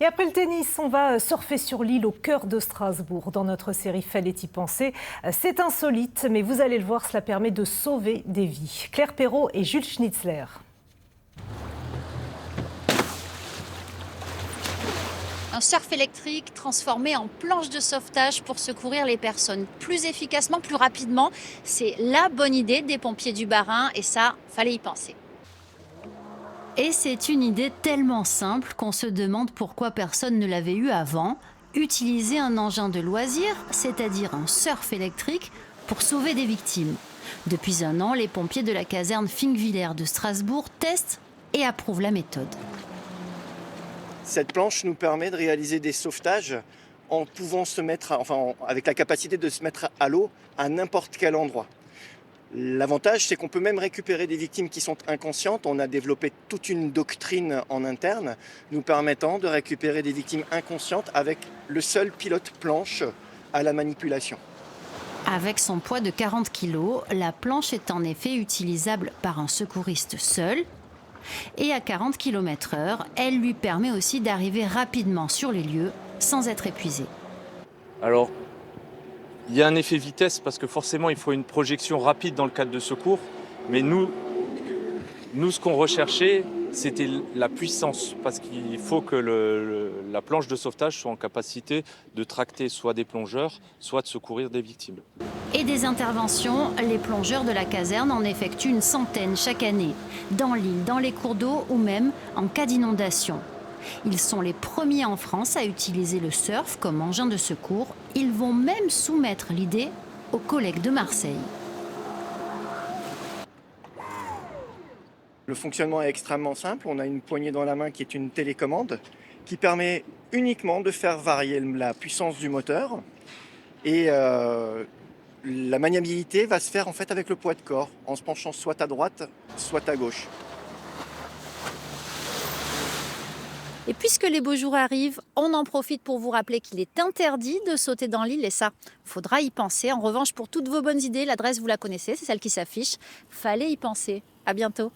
Et après le tennis, on va surfer sur l'île au cœur de Strasbourg. Dans notre série Fallait y penser, c'est insolite, mais vous allez le voir, cela permet de sauver des vies. Claire Perrault et Jules Schnitzler. Un surf électrique transformé en planche de sauvetage pour secourir les personnes plus efficacement, plus rapidement. C'est la bonne idée des pompiers du Bas-Rhin et ça, fallait y penser. Et c'est une idée tellement simple qu'on se demande pourquoi personne ne l'avait eu avant. Utiliser un engin de loisir, c'est-à-dire un surf électrique, pour sauver des victimes. Depuis un an, les pompiers de la caserne Finckviller de Strasbourg testent et approuvent la méthode. Cette planche nous permet de réaliser des sauvetages en pouvant avec la capacité de se mettre à l'eau à n'importe quel endroit. L'avantage, c'est qu'on peut même récupérer des victimes qui sont inconscientes. On a développé toute une doctrine en interne nous permettant de récupérer des victimes inconscientes avec le seul pilote planche à la manipulation. Avec son poids de 40 kg, la planche est en effet utilisable par un secouriste seul. Et à 40 km/h, elle lui permet aussi d'arriver rapidement sur les lieux sans être épuisé. Alors, il y a un effet vitesse parce que forcément il faut une projection rapide dans le cadre de secours. Mais nous ce qu'on recherchait, c'était la puissance parce qu'il faut que la planche de sauvetage soit en capacité de tracter soit des plongeurs, soit de secourir des victimes. Et des interventions, les plongeurs de la caserne en effectuent une centaine chaque année, dans l'île, dans les cours d'eau ou même en cas d'inondation. Ils sont les premiers en France à utiliser le surf comme engin de secours. Ils vont même soumettre l'idée aux collègues de Marseille. Le fonctionnement est extrêmement simple. On a une poignée dans la main qui est une télécommande qui permet uniquement de faire varier la puissance du moteur. Et la maniabilité va se faire en fait avec le poids de corps, en se penchant soit à droite, soit à gauche. Et puisque les beaux jours arrivent, on en profite pour vous rappeler qu'il est interdit de sauter dans l'île et ça, faudra y penser. En revanche, pour toutes vos bonnes idées, l'adresse vous la connaissez, c'est celle qui s'affiche. Fallait y penser. À bientôt.